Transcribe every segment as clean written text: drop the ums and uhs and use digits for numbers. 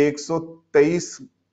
123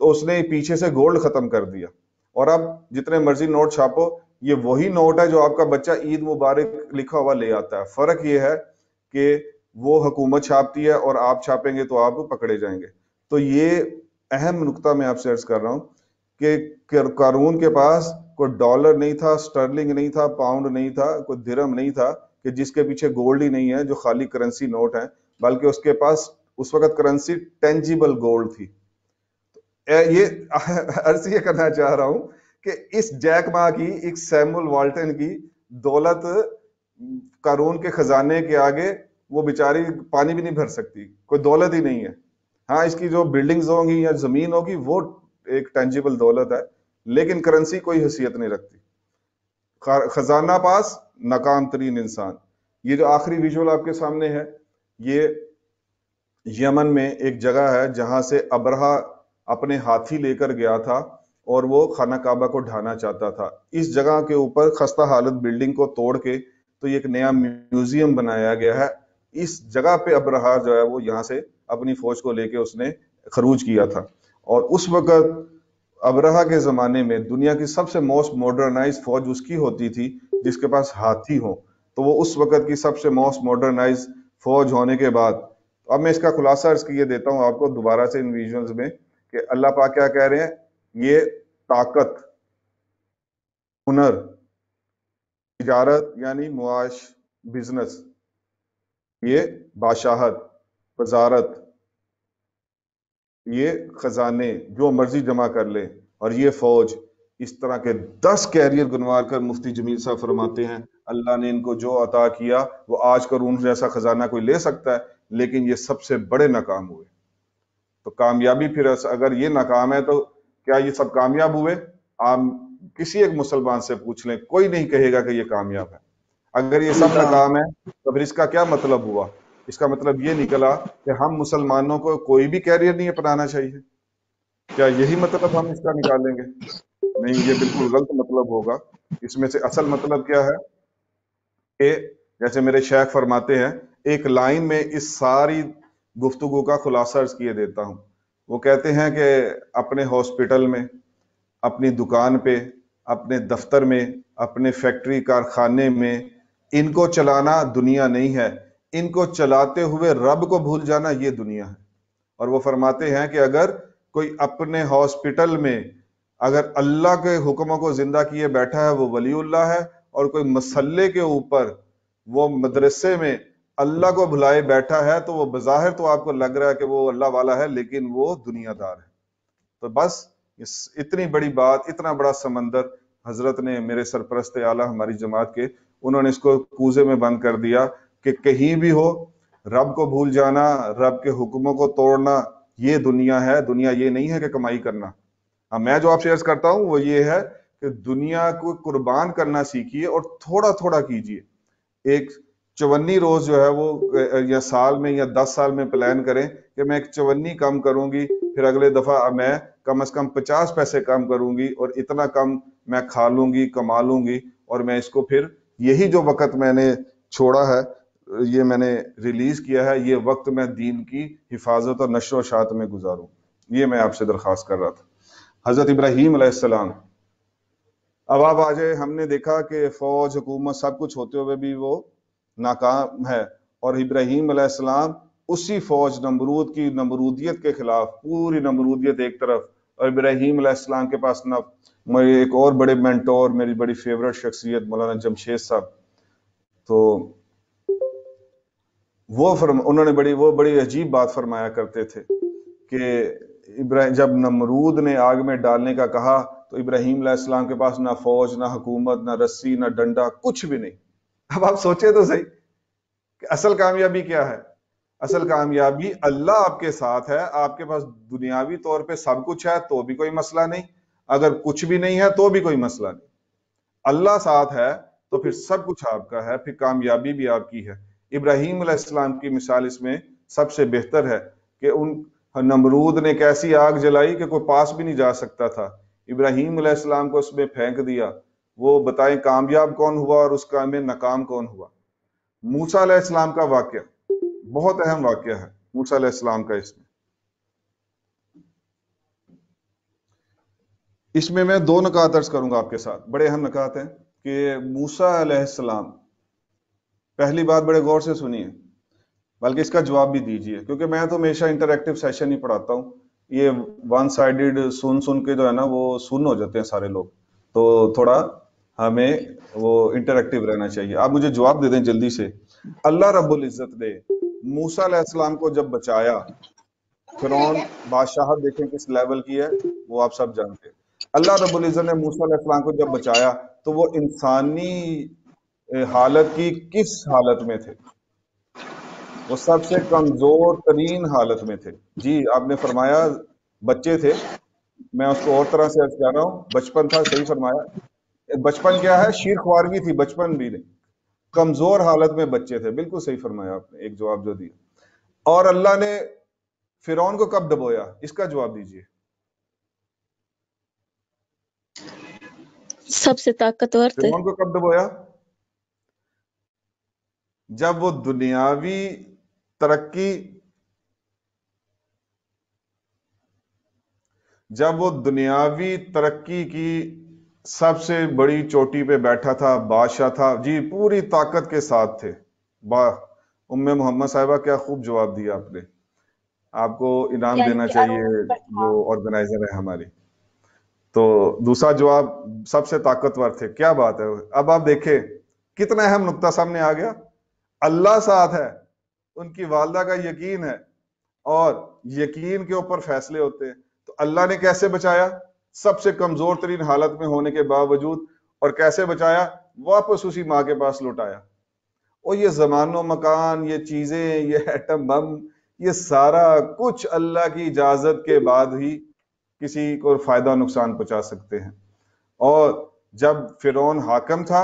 تو اس نے پیچھے سے گولڈ ختم کر دیا، اور اب جتنے مرضی نوٹ چھاپو یہ وہی نوٹ ہے جو آپ کا بچہ عید مبارک لکھا ہوا لے آتا ہے. فرق یہ ہے کہ وہ حکومت چھاپتی ہے اور آپ چھاپیں گے تو آپ پکڑے جائیں گے. تو یہ اہم نقطہ میں آپ سے عرض کر رہا ہوں کہ قارون کے پاس کوئی ڈالر نہیں تھا، سٹرلنگ نہیں تھا، پاؤنڈ نہیں تھا، کوئی درہم نہیں تھا کہ جس کے پیچھے گولڈ ہی نہیں ہے جو خالی کرنسی نوٹ ہے، بلکہ اس کے پاس اس وقت کرنسی ٹینجیبل گولڈ تھی. یہ عرض یہ کرنا چاہ رہا ہوں کہ اس جیک ما کی، ایک سیمول والٹن کی دولت قارون کے خزانے کے آگے وہ بیچاری پانی بھی نہیں بھر سکتی، کوئی دولت ہی نہیں ہے. ہاں اس کی جو بلڈنگز ہوں گی یا زمین ہوگی وہ ایک ٹینجیبل دولت ہے، لیکن کرنسی کوئی حیثیت نہیں رکھتی. خزانہ پاس، ناکام ترین انسان. یہ جو آخری ویژول آپ کے سامنے ہے، یہ یمن میں ایک جگہ ہے جہاں سے ابرہا اپنے ہاتھی لے کر گیا تھا اور وہ خانہ کعبہ کو ڈھانا چاہتا تھا. اس جگہ کے اوپر خستہ حالت بلڈنگ کو توڑ کے تو یہ ایک نیا میوزیم بنایا گیا ہے. اس جگہ پہ ابرہا جو ہے وہ یہاں سے اپنی فوج کو لے کے اس نے خروج کیا تھا. اور اس وقت ابرہا کے زمانے میں دنیا کی سب سے موسٹ ماڈرنائز فوج اس کی ہوتی تھی جس کے پاس ہاتھی ہوں. تو وہ اس وقت کی سب سے موسٹ ماڈرنائز فوج ہونے کے بعد، اب میں اس کا خلاصہ عرض کیے دیتا ہوں آپ کو دوبارہ سے ان ویژنز میں کہ اللہ پاک کیا کہہ رہے ہیں. یہ طاقت، ہنر، تجارت یعنی معاش، بزنس، یہ بادشاہت، وزارت، یہ خزانے جو مرضی جمع کر لے، اور یہ فوج. اس طرح کے 10 کیریئر گنوار کر مفتی جمیل صاحب فرماتے ہیں اللہ نے ان کو جو عطا کیا وہ آج قارون جیسا خزانہ کوئی لے سکتا ہے، لیکن یہ سب سے بڑے ناکام ہوئے. تو کامیابی پھر اگر یہ ناکام ہے تو کیا یہ سب کامیاب ہوئے؟ آپ کسی ایک مسلمان سے پوچھ لیں، کوئی نہیں کہے گا کہ یہ کامیاب ہے. اگر یہ سب ناکام ہے تو پھر اس کا کیا مطلب ہوا؟ اس کا مطلب یہ نکلا کہ ہم مسلمانوں کو کوئی بھی کیریئر نہیں اپنانا چاہیے. کیا یہی مطلب ہم اس کا نکالیں گے؟ نہیں، یہ بالکل غلط مطلب ہوگا. اس میں سے اصل مطلب کیا ہے کہ جیسے میرے شیخ فرماتے ہیں، ایک لائن میں اس ساری گفتگو کا خلاصہ عرض کیے دیتا ہوں. وہ کہتے ہیں کہ اپنے ہاسپٹل میں، اپنی دکان پہ، اپنے دفتر میں، اپنے فیکٹری کارخانے میں ان کو چلانا دنیا نہیں ہے، ان کو چلاتے ہوئے رب کو بھول جانا یہ دنیا ہے. اور وہ فرماتے ہیں کہ اگر کوئی اپنے ہاسپٹل میں اگر اللہ کے حکموں کو زندہ کیے بیٹھا ہے وہ ولی اللہ ہے، اور کوئی مسلے کے اوپر وہ مدرسے میں اللہ کو بھلائے بیٹھا ہے تو وہ بظاہر تو آپ کو لگ رہا ہے کہ وہ اللہ والا ہے لیکن وہ دنیا دار ہے. تو بس اتنی بڑی بات، اتنا بڑا سمندر حضرت نے، میرے سرپرست اعلیٰ ہماری جماعت کے، انہوں نے اس کو کوزے میں بند کر دیا کہ کہیں بھی ہو رب کو بھول جانا، رب کے حکموں کو توڑنا یہ دنیا ہے. دنیا یہ نہیں ہے کہ کمائی کرنا. میں جو آپ سے عرض کرتا ہوں وہ یہ ہے کہ دنیا کو قربان کرنا سیکھیے اور تھوڑا تھوڑا کیجیے. ایک 54 روز جو ہے وہ یا سال میں یا 10 سال میں پلان کریں کہ میں ایک 54 کم کروں گی، پھر اگلے دفعہ میں کم از کم 50 پیسے کم کروں گی اور اتنا کم میں کھا لوں گی، کما لوں گی، اور میں اس کو پھر یہی جو وقت میں نے چھوڑا ہے، یہ میں نے ریلیز کیا ہے، یہ وقت میں دین کی حفاظت اور نشر و اشاعت میں گزاروں. یہ میں آپ سے درخواست کر رہا تھا. حضرت ابراہیم علیہ السلام، اب آپ آ جائے. ہم نے دیکھا کہ فوج، حکومت، سب کچھ ہوتے ہوئے بھی وہ ناکام ہے، اور ابراہیم علیہ السلام اسی فوج نمرود کی نمرودیت کے خلاف، پوری نمرودیت ایک طرف، اور ابراہیم علیہ السلام کے پاس میرے ایک اور بڑے مینٹور، میری بڑی فیورٹ شخصیت مولانا جمشید صاحب، تو انہوں نے بڑی عجیب بات فرمایا کرتے تھے کہ جب نمرود نے آگ میں ڈالنے کا کہا تو ابراہیم علیہ السلام کے پاس نہ فوج، نہ حکومت، نہ رسی، نہ ڈنڈا، کچھ بھی نہیں. اب آپ سوچے تو صحیح کہ اصل کامیابی کیا ہے؟ اصل کامیابی اللہ آپ کے ساتھ ہے. آپ کے پاس دنیاوی طور پہ سب کچھ ہے تو بھی کوئی مسئلہ نہیں، اگر کچھ بھی نہیں ہے تو بھی کوئی مسئلہ نہیں. اللہ ساتھ ہے تو پھر سب کچھ آپ کا ہے، پھر کامیابی بھی آپ کی ہے. ابراہیم علیہ السلام کی مثال اس میں سب سے بہتر ہے کہ نمرود نے کیسی آگ جلائی کہ کوئی پاس بھی نہیں جا سکتا تھا. ابراہیم علیہ السلام کو اس میں پھینک دیا. وہ بتائیں کامیاب کون ہوا اور اس کام میں ناکام کون ہوا؟ موسیٰ علیہ السلام کا واقعہ بہت اہم واقعہ ہے، موسیٰ علیہ السلام کا. اس میں اس میں دو نکات عرض کروں گا آپ کے ساتھ، بڑے اہم نکات ہیں کہ موسیٰ علیہ السلام، پہلی بات بڑے غور سے سنیے، بلکہ اس کا جواب بھی دیجیے، کیونکہ میں تو ہمیشہ انٹریکٹیو سیشن ہی پڑھاتا ہوں، یہ ون سائیڈڈ سن کے جو ہے نا وہ سن ہو جاتے ہیں سارے لوگ، تو تھوڑا ہمیں وہ انٹریکٹیو رہنا چاہیے۔ آپ مجھے جواب دے دیں جلدی سے۔ اللہ رب العزت نے موسیٰ علیہ السلام کو جب بچایا، فرعون بادشاہت دیکھیں کس لیول کی ہے، وہ آپ سب جانتے ہیں۔ اللہ رب العزت نے موسیٰ علیہ السلام کو جب بچایا تو وہ انسانی حالت کی کس حالت میں تھے؟ وہ سب سے کمزور ترین حالت میں تھے۔ جی آپ نے فرمایا بچے تھے، میں اس کو اور طرح سے عرض کر رہا ہوں، بچپن تھا، صحیح فرمایا۔ بچپن کیا ہے؟ شیر خوارگی تھی بچپن بھی نہیں، کمزور حالت میں بچے تھے، بالکل صحیح فرمایا آپ نے ایک جواب جو دیا۔ اور اللہ نے فرعون کو کب دبویا؟ اس کا جواب دیجئے۔ سب سے طاقتور تھے۔ فرعون کو کب دبویا؟ جب وہ دنیاوی ترقی کی سب سے بڑی چوٹی پہ بیٹھا تھا، بادشاہ تھا، جی پوری طاقت کے ساتھ تھے۔ ام محمد صاحبہ کیا خوب جواب دیا آپ نے، آپ کو انعام دینا چاہیے جو آرگنائزر ہے ہماری۔ تو دوسرا جواب سب سے طاقتور تھے، کیا بات ہے۔ اب آپ دیکھیں کتنا اہم نقطہ سامنے آ گیا، اللہ ساتھ ہے، ان کی والدہ کا یقین ہے، اور یقین کے اوپر فیصلے ہوتے ہیں۔ تو اللہ نے کیسے بچایا؟ سب سے کمزور ترین حالت میں ہونے کے باوجود، اور کیسے بچایا؟ واپس اسی ماں کے پاس لوٹایا۔ اور یہ زمان و مکان، یہ چیزیں، یہ ایٹم بم، یہ سارا کچھ اللہ کی اجازت کے بعد ہی کسی کو فائدہ نقصان پہنچا سکتے ہیں۔ اور جب فرعون حاکم تھا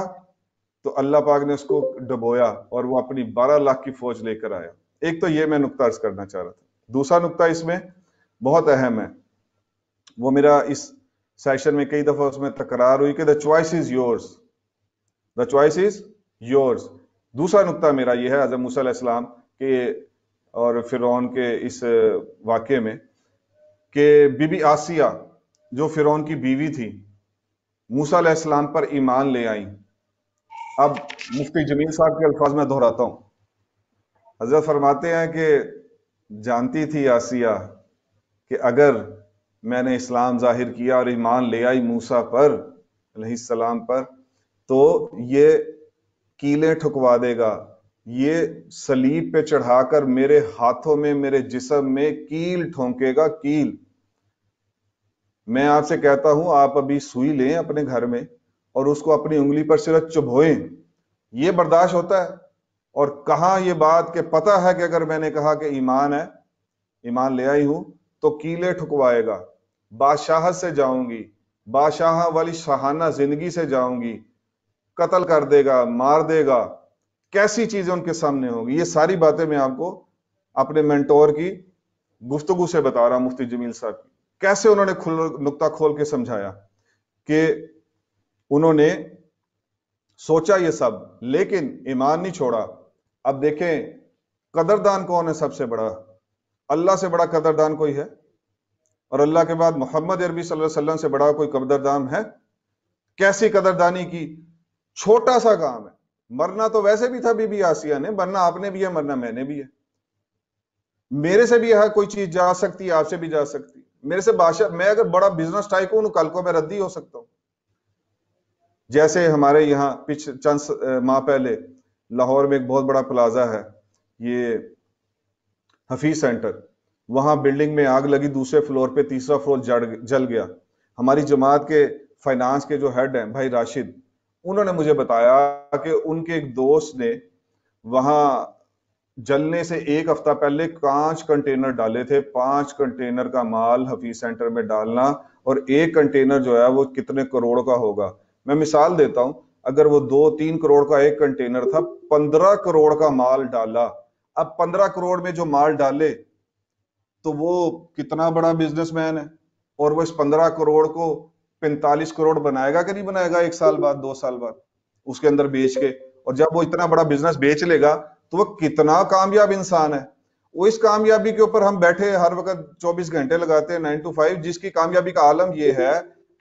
تو اللہ پاک نے اس کو ڈبویا اور وہ اپنی 12 لاکھ کی فوج لے کر آیا۔ ایک تو یہ میں نقطہ عرض کرنا چاہ رہا تھا۔ دوسرا نقطہ اس میں بہت اہم ہے، وہ میرا اس سیشن میں کئی دفعہ اس میں تکرار ہوئی کہ the choice is yours، the choice is yours۔ دوسرا نقطہ میرا یہ ہے حضرت موسیٰ علیہ السلام کے اور فرعون کے اس واقعے میں، کہ بی بی آسیہ جو فرعون کی بیوی تھی، موسیٰ علیہ السلام پر ایمان لے آئیں۔ اب مفتی جمیل صاحب کے الفاظ میں دہراتا ہوں، حضرت فرماتے ہیں کہ جانتی تھی آسیہ کہ اگر میں نے اسلام ظاہر کیا اور ایمان لے آئی موسیٰ پر علیہ السلام پر، تو یہ کیلیں ٹھکوا دے گا، یہ صلیب پہ چڑھا کر میرے ہاتھوں میں، میرے جسم میں کیل ٹھونکے گا، کیل۔ میں آپ سے کہتا ہوں آپ ابھی سوئی لیں اپنے گھر میں اور اس کو اپنی انگلی پر صرف چبھوئیں، یہ برداشت ہوتا ہے؟ اور کہاں یہ بات کہ پتہ ہے کہ اگر میں نے کہا کہ ایمان ہے، ایمان لے آئی ہوں، تو کیلے ٹھکوائے گا، بادشاہت سے جاؤں گی، بادشاہ والی شاہانہ زندگی سے جاؤں گی، قتل کر دے گا، مار دے گا، کیسی چیزیں ان کے سامنے ہوں گی۔ یہ ساری باتیں میں آپ کو اپنے مینٹور کی گفتگو سے بتا رہا ہوں، مفتی جمیل صاحب کی، کیسے انہوں نے نقطہ کھول کے سمجھایا کہ انہوں نے سوچا یہ سب لیکن ایمان نہیں چھوڑا۔ اب دیکھیں قدردان کون ہے سب سے بڑا؟ اللہ سے بڑا قدردان کوئی ہے؟ اور اللہ کے بعد محمد عربی صلی اللہ علیہ وسلم سے بڑا کوئی قدردان ہے؟ کیسی قدردانی کی؟ چھوٹا سا کام ہے، مرنا تو ویسے بھی تھا بی بی آسیہ نے، مرنا آپ نے بھی ہے، مرنا میں نے بھی ہے، میرے سے بھی ہے کوئی چیز جا سکتی ہے، آپ سے بھی جا سکتی، میرے سے بادشاہ، میں اگر بڑا بزنس ٹائکون ہوں کل کو میں ردی ہو سکتا ہوں۔ جیسے ہمارے یہاں چند ماہ پہلے لاہور میں ایک بہت بڑا پلازا ہے، یہ حفیظ سینٹر، وہاں بلڈنگ میں آگ لگی، دوسرے فلور پہ، تیسرا فلور جل گیا۔ ہماری جماعت کے فائنانس کے جو ہیڈ ہیں بھائی راشد، انہوں نے مجھے بتایا کہ ان کے ایک دوست نے وہاں جلنے سے ایک ہفتہ پہلے 5 کنٹینر ڈالے تھے، 5 کنٹینر کا مال حفیظ سینٹر میں ڈالنا، اور ایک کنٹینر جو ہے وہ کتنے کروڑ کا ہوگا۔ میں مثال دیتا ہوں، اگر وہ 2-3 کروڑ کا ایک کنٹینر تھا، 15 کروڑ کا مال ڈالا۔ اب 15 کروڑ میں جو مال ڈالے تو وہ کتنا بڑا بزنس مین ہے، اور وہ اس 15 کروڑ کو 45 کروڑ بنائے گا کہ نہیں بنائے گا 1 سال بعد، 2 سال بعد اس کے اندر بیچ کے؟ اور جب وہ اتنا بڑا بزنس بیچ لے گا تو وہ کتنا کامیاب انسان ہے۔ وہ اس کامیابی کے اوپر ہم بیٹھے ہر وقت 24 گھنٹے لگاتے ہیں 9 to 5، جس کی کامیابی کا عالم یہ ہے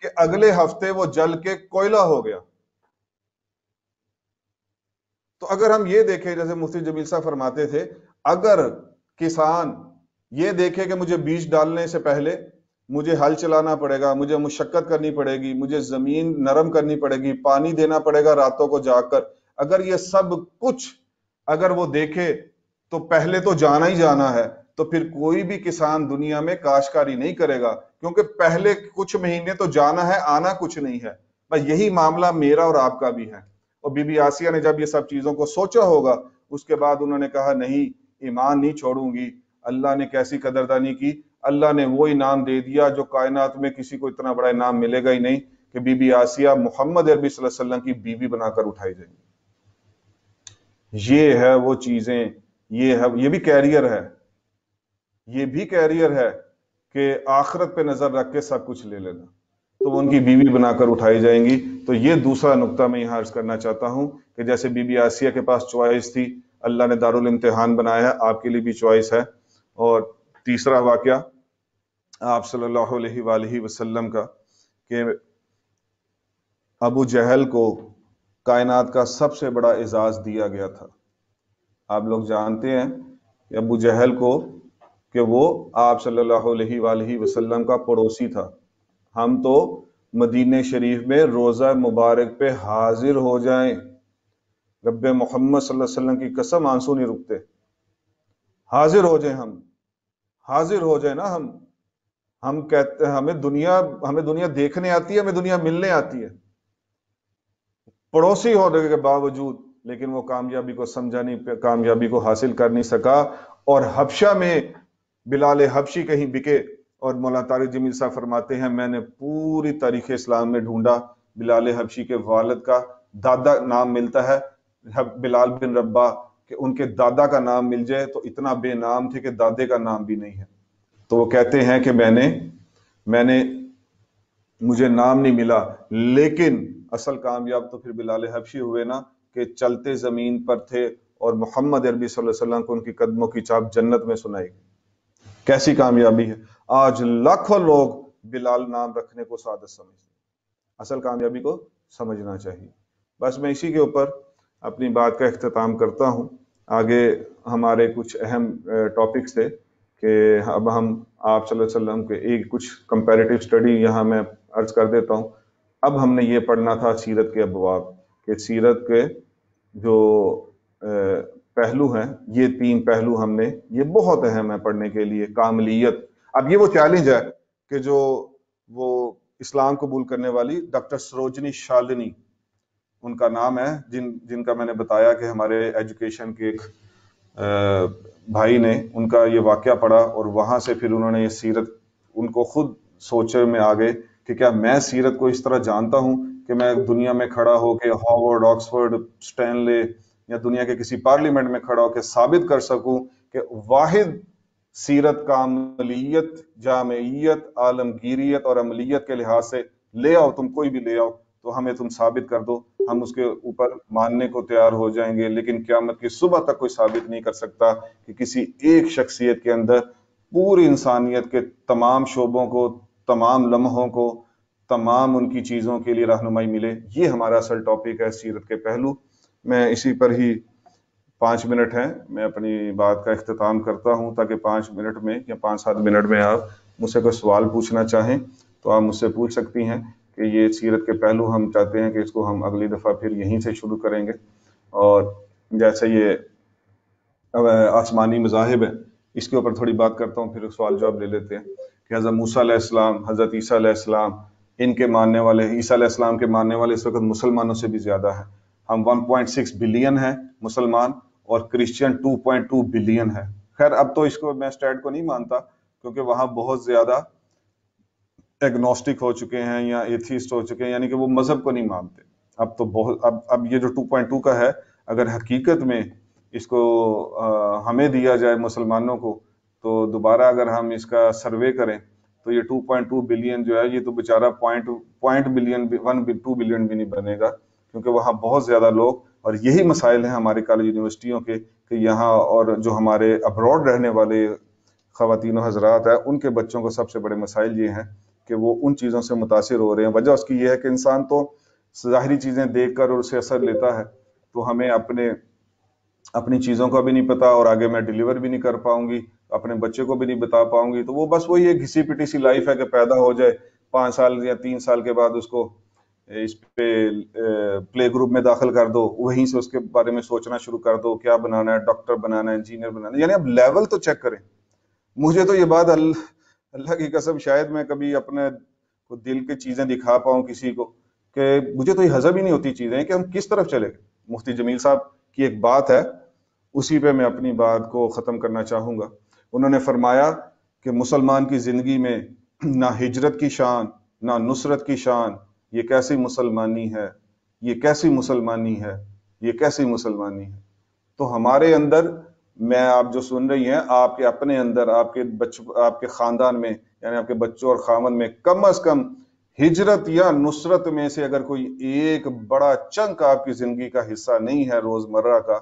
کہ اگلے ہفتے وہ جل کے کوئلہ ہو گیا۔ تو اگر ہم یہ دیکھیں، جیسے مفتی جمیل صاحب فرماتے تھے، اگر کسان یہ دیکھے کہ مجھے بیج ڈالنے سے پہلے مجھے ہل چلانا پڑے گا، مجھے مشقت کرنی پڑے گی، مجھے زمین نرم کرنی پڑے گی، پانی دینا پڑے گا راتوں کو جاگ کر، اگر یہ سب کچھ اگر وہ دیکھے تو پہلے تو جانا ہی جانا ہے، تو پھر کوئی بھی کسان دنیا میں کاشتکاری نہیں کرے گا، کیونکہ پہلے کچھ مہینے تو جانا ہے، آنا کچھ نہیں ہے۔ بس یہی معاملہ میرا اور آپ کا بھی ہے۔ اور بی بی آسیہ نے جب یہ سب چیزوں کو سوچا ہوگا، اس کے بعد انہوں نے کہا نہیں، ایمان نہیں چھوڑوں گی۔ اللہ نے کیسی قدردانی کی، اللہ نے وہ انعام دے دیا جو کائنات میں کسی کو اتنا بڑا انعام ملے گا ہی نہیں، کہ بی بی آسیہ محمد عربی صلی اللہ علیہ وسلم کی بیوی بنا کر اٹھائی جائیں گی۔ یہ ہے وہ چیزیں، یہ بھی کیریئر ہے، یہ بھی کیریئر ہے کہ آخرت پہ نظر رکھ کے سب کچھ لے لینا، تو وہ ان کی بیوی بنا کر اٹھائی جائیں گی۔ تو یہ دوسرا نقطہ میں یہاں عرض کرنا چاہتا ہوں کہ جیسے بی بی آسیہ کے پاس چوائس تھی، اللہ نے دارالامتحان بنایا ہے، آپ کے لیے بھی چوائس ہے۔ اور تیسرا واقعہ آپ صلی اللہ علیہ وآلہ وسلم کا، کہ ابو جہل کو کائنات کا سب سے بڑا اعزاز دیا گیا تھا۔ آپ لوگ جانتے ہیں کہ ابو جہل کو، کہ وہ آپ صلی اللہ علیہ وآلہ وسلم کا پڑوسی تھا۔ ہم تو مدینہ شریف میں روزہ مبارک پہ حاضر ہو جائیں، رب محمد صلی اللہ علیہ وسلم کی قسم آنسو نہیں رکتے، حاضر ہو جائیں، ہم حاضر ہو جائیں نا۔ ہم کہتے ہیں ہمیں دنیا دیکھنے آتی ہے، ہمیں دنیا ملنے آتی ہے، پڑوسی ہونے کے باوجود، لیکن وہ کامیابی کو سمجھا نہیں، کامیابی کو حاصل کر نہیں سکا۔ اور حبشہ میں بلال حبشی کہیں بکے، اور مولانا طارق جمیل صاحب فرماتے ہیں میں نے پوری تاریخ اسلام میں ڈھونڈا، بلال حبشی کے والد کا دادا نام ملتا ہے بلال بن رباح، کہ ان کے دادا کا نام مل جائے تو اتنا بے نام تھے کہ دادے کا نام بھی نہیں ہے۔ تو وہ کہتے ہیں کہ مجھے نام نہیں ملا، لیکن اصل کامیاب تو پھر بلال حبشی ہوئے نا، کہ چلتے زمین پر تھے اور محمد عربی صلی اللہ علیہ وسلم کو ان کی قدموں کی چاپ جنت میں سنائی گئی۔ کیسی کامیابی ہے! آج لاکھوں لوگ بلال نام رکھنے کو سعادت سمجھتے ہیں، اصل کامیابی کو سمجھنا چاہیے۔ بس میں اسی کے اوپر اپنی بات کا اختتام کرتا ہوں۔ آگے ہمارے کچھ اہم ٹاپکس تھے کہ اب ہم آپ صلی اللہ علیہ وسلم کے ایک کچھ کمپیریٹیو اسٹڈی یہاں میں عرض کر دیتا ہوں۔ اب ہم نے یہ پڑھنا تھا سیرت کے ابواب، کہ سیرت کے جو پہلو ہیں، یہ 3 پہلو ہم نے، یہ بہت اہم ہے پڑھنے کے لیے۔ کاملیت، اب یہ وہ چیلنج ہے کہ جو وہ اسلام قبول کرنے والی ڈاکٹر سروجنی شالنی، ان کا نام ہے، جن کا میں نے بتایا کہ ہمارے ایجوکیشن کے ایک بھائی نے ان کا یہ واقعہ پڑھا، اور وہاں سے پھر انہوں نے یہ سیرت، ان کو خود سوچے میں آگے کہ کیا میں سیرت کو اس طرح جانتا ہوں کہ میں دنیا میں کھڑا ہو کے ہارورڈ، آکسفورڈ، اسٹینلے یا دنیا کے کسی پارلیمنٹ میں کھڑا ہو کے ثابت کر سکوں کہ واحد سیرت کا عملیت، جامعیت، عالمگیریت اور عملیت کے لحاظ سے لے آؤ، تم کوئی بھی لے آؤ تو ہمیں تم ثابت کر دو، ہم اس کے اوپر ماننے کو تیار ہو جائیں گے۔ لیکن قیامت کی صبح تک کوئی ثابت نہیں کر سکتا کہ کسی ایک شخصیت کے اندر پوری انسانیت کے تمام شعبوں کو، تمام لمحوں کو، تمام ان کی چیزوں کے لیے رہنمائی ملے۔ یہ ہمارا اصل ٹاپک ہے، سیرت کے پہلو۔ میں اسی پر ہی 5 منٹ ہیں، میں اپنی بات کا اختتام کرتا ہوں، تاکہ 5 منٹ میں یا 5-7 منٹ میں آپ مجھ سے کوئی سوال پوچھنا چاہیں تو آپ مجھ سے پوچھ سکتی ہیں، کہ یہ سیرت کے پہلو ہم چاہتے ہیں کہ اس کو ہم اگلی دفعہ پھر یہیں سے شروع کریں گے۔ اور جیسے یہ آسمانی مذاہب ہے، اس کے اوپر تھوڑی بات کرتا ہوں، پھر سوال جواب لے لیتے ہیں کہ حضرت موسیٰ علیہ السلام، حضرت عیسیٰ علیہ السلام، ان کے ماننے والے، عیسیٰ علیہ السلام کے ماننے والے اس وقت مسلمانوں سے بھی زیادہ ہیں۔ ہم 1.6 بلین ہیں مسلمان، اور کرسچین 2.2 بلین ہے۔ خیر اب تو اس کو میں اسٹیٹ کو نہیں مانتا، کیونکہ وہاں بہت زیادہ ایگنوسٹک ہو چکے ہیں یا ایتھیسٹ ہو چکے ہیں، یعنی کہ وہ مذہب کو نہیں مانتے۔ اب تو بہت، اب یہ جو 2.2 کا ہے، اگر حقیقت میں اس کو ہمیں دیا جائے مسلمانوں کو، تو دوبارہ اگر ہم اس کا سروے کریں تو یہ 2.2 بلین جو ہے، یہ تو بیچارہ 1 بلین بھی نہیں بنے گا، کیونکہ وہاں بہت زیادہ لوگ، اور یہی مسائل ہیں ہمارے کالج یونیورسٹیوں کے، کہ یہاں اور جو ہمارے ابراڈ رہنے والے خواتین و حضرات ہیں، ان کے بچوں کو سب سے بڑے مسائل یہ ہیں کہ وہ ان چیزوں سے متاثر ہو رہے ہیں. وجہ اس کی یہ ہے کہ انسان تو ظاہری چیزیں دیکھ کر اور اسے اثر لیتا ہے, تو ہمیں اپنی چیزوں کا بھی نہیں پتا, اور آگے میں ڈیلیور بھی نہیں کر پاؤں گی, اپنے بچے کو بھی نہیں بتا پاؤں گی. تو وہ بس وہی ایک گھسی پٹی سی لائف ہے کہ پیدا ہو جائے, 5 سال یا 3 سال کے بعد اس کو اس پہ پلے گروپ میں داخل کر دو, وہیں سے اس کے بارے میں سوچنا شروع کر دو کیا بنانا ہے, ڈاکٹر بنانا ہے, انجینئر بنانا ہے. یعنی اب لیول تو چیک کریں. مجھے تو یہ بات اللہ کی قسم شاید میں کبھی اپنے دل کی چیزیں دکھا پاؤں کسی کو, کہ مجھے تو یہ ہضم ہی نہیں ہوتی چیزیں کہ ہم کس طرف چلے گئے. مفتی جمیل صاحب کی ایک بات ہے, اسی پہ میں اپنی بات کو ختم کرنا چاہوں گا. انہوں نے فرمایا کہ مسلمان کی زندگی میں نہ ہجرت کی شان نہ نصرت کی شان, یہ کیسی مسلمانی ہے, یہ کیسی مسلمانی ہے, یہ کیسی مسلمانی ہے. تو ہمارے اندر, میں آپ جو سن رہی ہیں, آپ کے اپنے اندر, آپ کے خاندان میں, یعنی آپ کے بچوں اور خاوند میں کم از کم ہجرت یا نصرت میں سے اگر کوئی ایک بڑا چنک آپ کی زندگی کا حصہ نہیں ہے روزمرہ کا,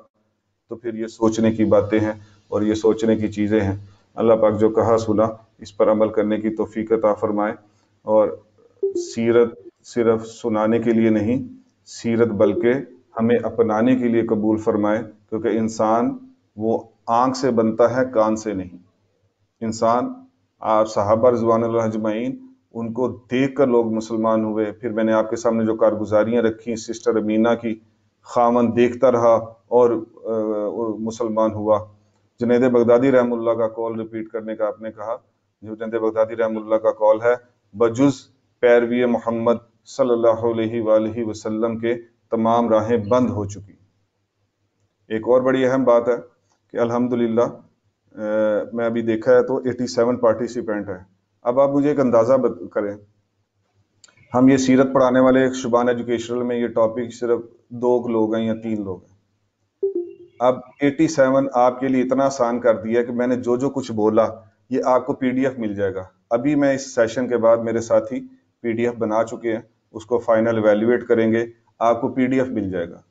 تو پھر یہ سوچنے کی باتیں ہیں اور یہ سوچنے کی چیزیں ہیں. اللہ پاک جو کہا سنا اس پر عمل کرنے کی توفیق عطا فرمائے, اور سیرت صرف سنانے کے لیے نہیں, سیرت بلکہ ہمیں اپنانے کے لیے قبول فرمائے, کیونکہ انسان وہ آنکھ سے بنتا ہے, کان سے نہیں. انسان, آپ صحابہ رضوان اللہ اجمعین, ان کو دیکھ کر لوگ مسلمان ہوئے. پھر میں نے آپ کے سامنے جو کارگزاریاں رکھی, سسٹر امینہ کی, خاوند دیکھتا رہا اور مسلمان ہوا. جنید بغدادی رحم اللہ کا قول ریپیٹ کرنے کا آپ نے کہا, جو جنید بغدادی رحم اللہ کا قول ہے, بجز پیروی محمد صلی اللہ علیہ وآلہ وسلم کے تمام راہیں بند ہو چکی. ایک اور بڑی اہم بات ہے کہ الحمدللہ میں ابھی دیکھا ہے تو 87 پارٹیسپینٹ ہیں. اب آپ مجھے ایک اندازہ کریں, ہم یہ سیرت پڑھانے والے شبان ایجوکیشنل میں یہ ٹاپک صرف 2 لوگ ہیں یا 3 لوگ ہیں. اب 87 آپ کے لیے اتنا آسان کر دیا کہ میں نے جو کچھ بولا یہ آپ کو PDF مل جائے گا. ابھی میں اس سیشن کے بعد میرے ساتھی PDF بنا چکے ہیں, اس کو فائنل ایویلیویٹ کریں گے, آپ کو PDF مل جائے گا.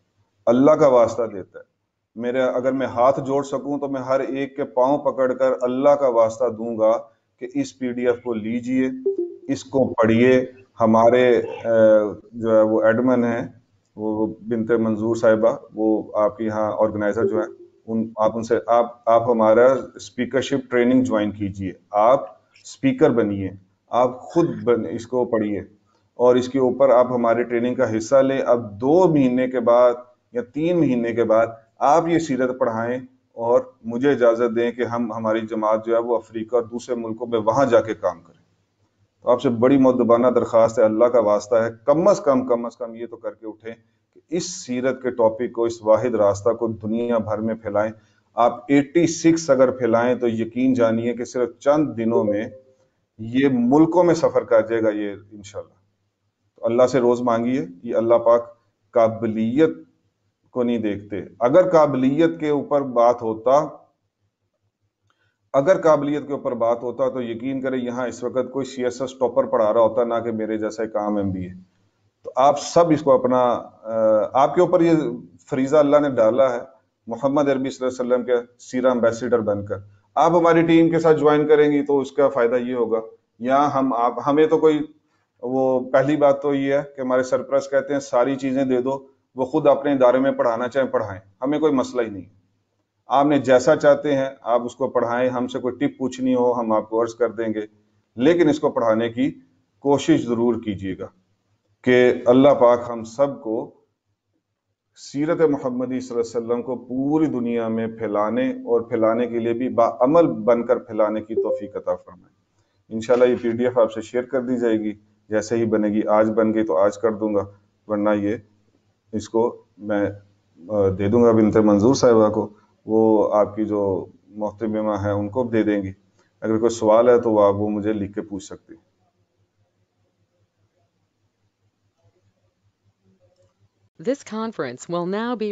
اللہ کا واسطہ دیتا ہے, اگر میں ہاتھ جوڑ سکوں تو میں ہر ایک کے پاؤں پکڑ کر اللہ کا واسطہ دوں گا کہ اس PDF کو لیجئے, اس کو پڑھیے. ہمارے جو ہے وہ ایڈمن ہیں, وہ بنت منظور صاحبہ, وہ آپ کی یہاں آرگنائزر جو ہیں, آپ ان سے آپ ہمارا اسپیکرشپ ٹریننگ جوائن کیجئے. آپ اسپیکر بنیے, آپ خود اس کو پڑھیے, اور اس کے اوپر آپ ہماری ٹریننگ کا حصہ لیں. اب 2 مہینے کے بعد یا 3 مہینے کے بعد آپ یہ سیرت پڑھائیں, اور مجھے اجازت دیں کہ ہماری جماعت جو ہے وہ افریقہ اور دوسرے ملکوں میں وہاں جا کے کام کریں. تو آپ سے بڑی مؤدبانہ درخواست ہے, اللہ کا واسطہ ہے, کم از کم یہ تو کر کے اٹھیں کہ اس سیرت کے ٹاپک کو, اس واحد راستہ کو دنیا بھر میں پھیلائیں. آپ 86 اگر پھیلائیں تو یقین جانیے کہ صرف چند دنوں میں یہ ملکوں میں سفر کر جائے گا یہ انشاءاللہ. تو اللہ سے روز مانگیے, یہ اللہ پاک قابلیت کو نہیں دیکھتے. اگر قابلیت کے اوپر بات ہوتا تو یقین کریں یہاں اس وقت کوئی CSS ٹاپر پڑھا رہا ہوتا, نہ کہ میرے جیسا ایک عام MBA. تو آپ سب اس کو اپنا, آپ کے اوپر یہ فریضہ اللہ نے ڈالا ہے, محمد عربی صلی اللہ علیہ وسلم کے سیرہ امبیسیڈر بن کر آپ ہماری ٹیم کے ساتھ جوائن کریں گی تو اس کا فائدہ یہ ہوگا. یہاں ہمیں تو کوئی, وہ پہلی بات تو یہ ہے کہ ہمارے سرپرست کہتے ہیں ساری چیزیں دے دو, وہ خود اپنے ادارے میں پڑھانا چاہیں پڑھائیں, ہمیں کوئی مسئلہ ہی نہیں. آپ نے جیسا چاہتے ہیں آپ اس کو پڑھائیں, ہم سے کوئی ٹپ پوچھنی ہو ہم آپ کو عرض کر دیں گے, لیکن اس کو پڑھانے کی کوشش ضرور کیجیے گا کہ اللہ پاک ہم سب کو سیرت محمدی صلی اللہ علیہ وسلم کو پوری دنیا میں پھیلانے, اور پھیلانے کے لیے بھی باعمل بن کر پھیلانے کی توفیق عطا فرمائے. انشاءاللہ یہ PDF آپ سے شیئر کر دی جائے گی, جیسے ہی بنے گی, آج بن گئی تو آج کر دوں گا, ورنہ یہ اس کو میں دے دوں گا بنت منظور صاحبہ کو, وہ آپ کی جو محترمہ ہیں ان کو دے دیں گی. اگر کوئی سوال ہے تو وہ مجھے لکھ کے پوچھ سکتے ہیں. This conference will now be